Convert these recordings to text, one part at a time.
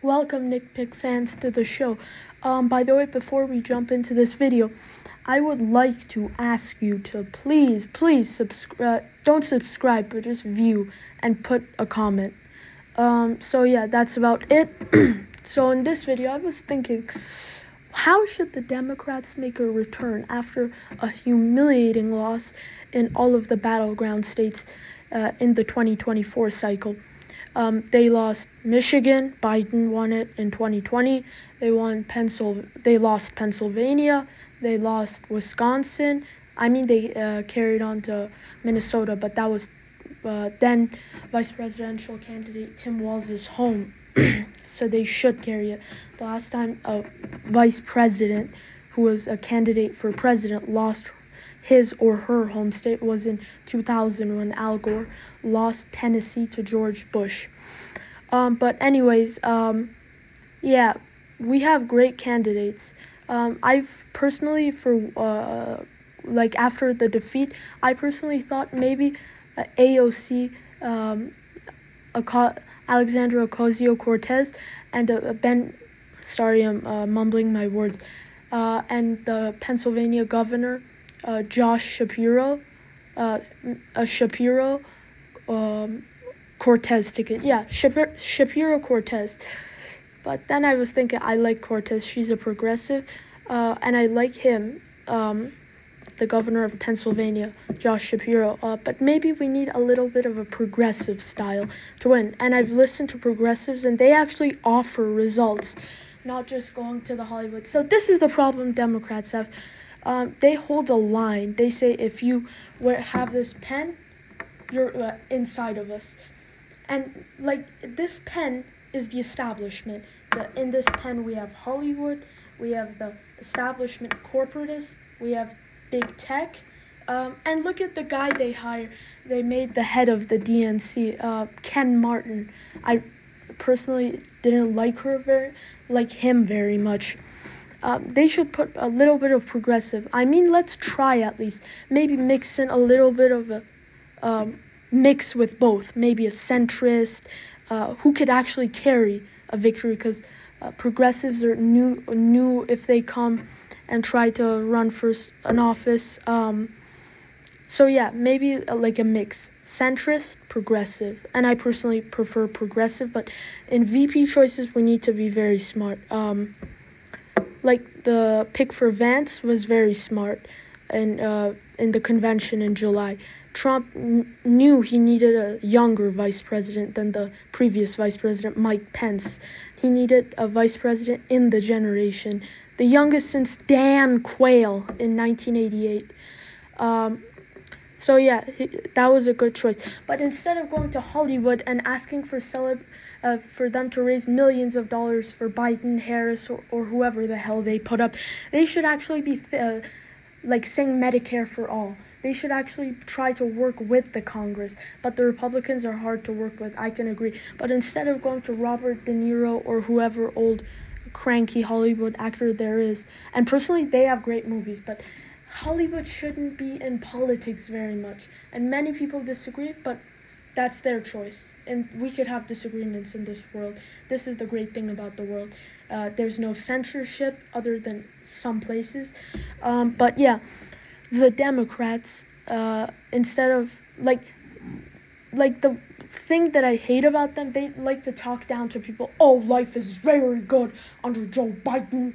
Welcome, Nitpick fans, to the show. By the way, before we jump into this video, I would like to ask you to please subscribe. Don't subscribe, but just view and put a comment. So yeah, that's about it. So in this video, I was thinking, how should the Democrats make a return after a humiliating loss in all of the battleground states in the 2024 cycle? They lost Michigan. Biden won it in 2020. They lost Pennsylvania. They lost Wisconsin. They carried on to Minnesota, but that was then vice presidential candidate Tim Walz's home. So they should carry it. The last time a vice president who was a candidate for president lost his or her home state was in 2000 when Al Gore lost Tennessee to George Bush. But anyways, yeah, we have great candidates. I've personally, after the defeat, I personally thought maybe AOC, Alexandria Ocasio-Cortez, and sorry, I'm mumbling my words, and the Pennsylvania governor, Josh Shapiro, Shapiro Cortez ticket. Yeah, Shapiro Cortez. But then I was thinking, I like Cortez. She's a progressive, and I like him, the governor of Pennsylvania, Josh Shapiro. But maybe we need a little bit of a progressive style to win. And I've listened to progressives, and they actually offer results, not just going to the Hollywood. So this is the problem Democrats have. They hold a line. They say if you have this pen, you're inside of us. And this pen is the establishment. In this pen we have Hollywood, we have the establishment corporatists, we have big tech, and look at the guy they hired. They made the head of the DNC, Ken Martin. I personally didn't like him very much. They should put a little bit of progressive. Let's try at least. Maybe mix in a little bit of a mix with both. Maybe a centrist who could actually carry a victory, because progressives are new if they come and try to run for an office. So yeah, maybe like a mix. Centrist, progressive. And I personally prefer progressive, but in VP choices, we need to be very smart. Like the pick for Vance was very smart in the convention in July. Trump knew he needed a younger vice president than the previous vice president, Mike Pence. He needed a vice president in the generation, the youngest since Dan Quayle in 1988. So yeah, that was a good choice. But instead of going to Hollywood and asking for them to raise millions of dollars for Biden, Harris, or whoever the hell they put up, they should actually be saying Medicare for all. They should actually try to work with the Congress. But the Republicans are hard to work with, I can agree. But instead of going to Robert De Niro or whoever old cranky Hollywood actor there is, and personally they have great movies, but Hollywood shouldn't be in politics very much. And many people disagree, but that's their choice. And we could have disagreements in this world. This is the great thing about the world. There's no censorship other than some places. But yeah, the Democrats, instead of the thing that I hate about them, they like to talk down to people. Oh, life is very good under Joe Biden.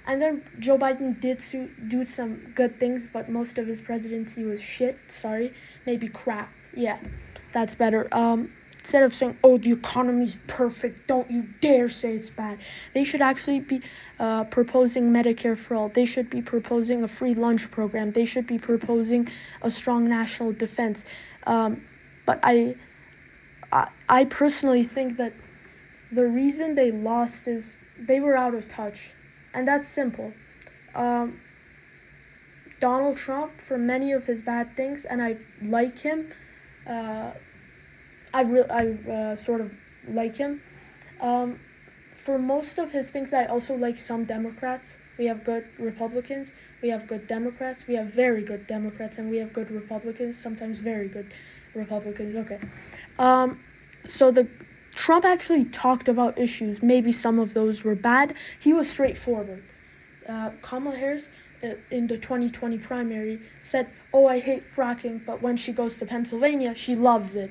And then Joe Biden did do some good things, but most of his presidency was shit. Sorry. Maybe crap. Yeah, that's better. Instead of saying, oh, the economy's perfect, don't you dare say it's bad. They should actually be proposing Medicare for all. They should be proposing a free lunch program. They should be proposing a strong national defense. But I personally think that the reason they lost is they were out of touch. And that's simple. Donald Trump, for many of his bad things, and I like him. I sort of like him. For most of his things, I also like some Democrats. We have good Republicans. We have good Democrats. We have very good Democrats, and we have good Republicans. Sometimes very good Republicans. Okay. So Trump actually talked about issues. Maybe some of those were bad. He was straightforward. Kamala Harris in the 2020 primary said, "Oh, I hate fracking," but when she goes to Pennsylvania, she loves it.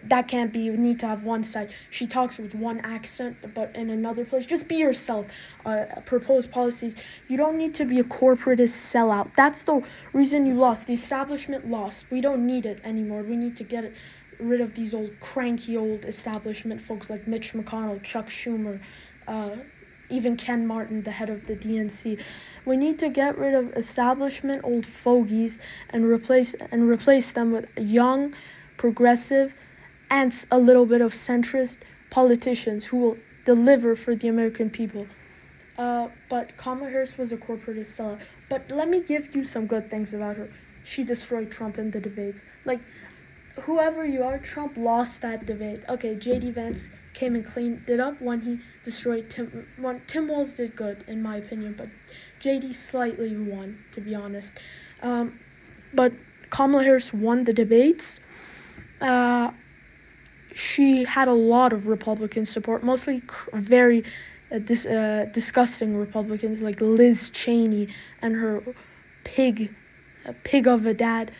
That can't be. You need to have one side. She talks with one accent, but in another place. Just be yourself. Propose policies. You don't need to be a corporatist sellout. That's the reason you lost. The establishment lost. We don't need it anymore. We need to get rid of these cranky old establishment folks like Mitch McConnell, Chuck Schumer, even Ken Martin, the head of the DNC. We need to get rid of establishment old fogies and replace them with young, progressive, and a little bit of centrist politicians who will deliver for the American people. But Kamala Harris was a corporatist sellout. But let me give you some good things about her. She destroyed Trump in the debates. Like, whoever you are, Trump lost that debate. Okay, J.D. Vance came and cleaned it up when he destroyed Tim Walz did good, in my opinion, but J.D. slightly won, to be honest. But Kamala Harris won the debates. She had a lot of Republican support, mostly very disgusting Republicans like Liz Cheney and her pig of a dad.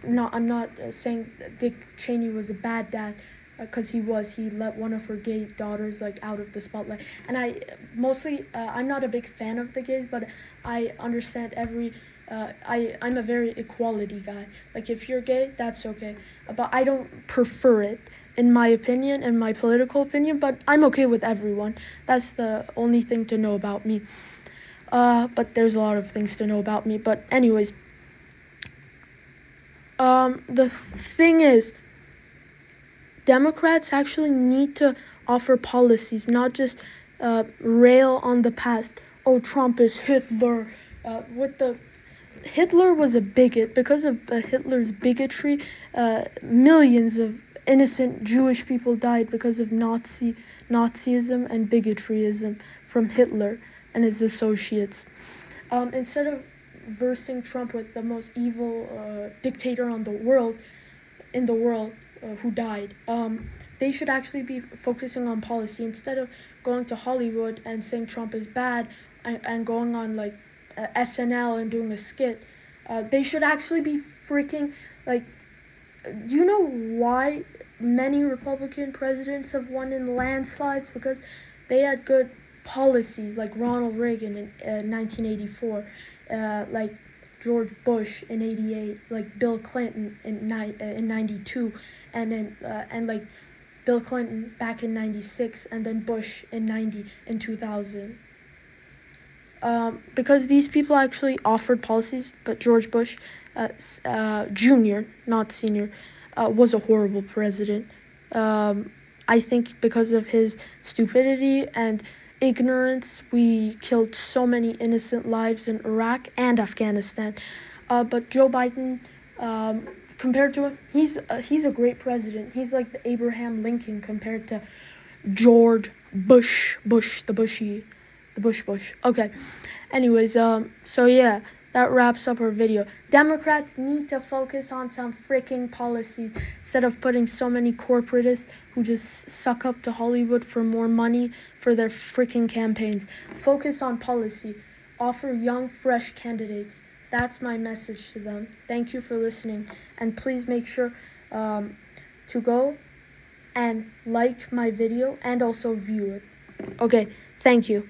No, I'm not saying Dick Cheney was a bad dad, because he let one of her gay daughters out of the spotlight. And I'm not a big fan of the gays, but I understand I'm a very equality guy. Like, if you're gay, that's okay, but I don't prefer it, in my opinion, in my political opinion, but I'm okay with everyone. That's the only thing to know about me. But there's a lot of things to know about me. But anyways, the thing is, Democrats actually need to offer policies, not just rail on the past. Oh, Trump is Hitler. Hitler was a bigot. Because of Hitler's bigotry, millions of innocent Jewish people died because of Nazism and bigotryism from Hitler and his associates. Instead of versing Trump with the most evil dictator in the world, who died, they should actually be focusing on policy instead of going to Hollywood and saying Trump is bad and going on SNL and doing a skit. They should actually be freaking do you know why many Republican presidents have won in landslides? Because they had good policies, like Ronald Reagan in 1984, like George Bush in 88, like Bill Clinton in 92, and then Bill Clinton back in 96, and then Bush in 2000. Because these people actually offered policies, but George Bush Jr., not Senior, was a horrible president. I think because of his stupidity and ignorance, we killed so many innocent lives in Iraq and Afghanistan. But Joe Biden, compared to him, he's a great president. He's like the Abraham Lincoln compared to George Bush, the Bush. Okay. Anyways, so yeah, that wraps up our video. Democrats need to focus on some freaking policies instead of putting so many corporatists who just suck up to Hollywood for more money for their freaking campaigns. Focus on policy. Offer young, fresh candidates. That's my message to them. Thank you for listening. And please make sure to go and like my video and also view it. Okay, thank you.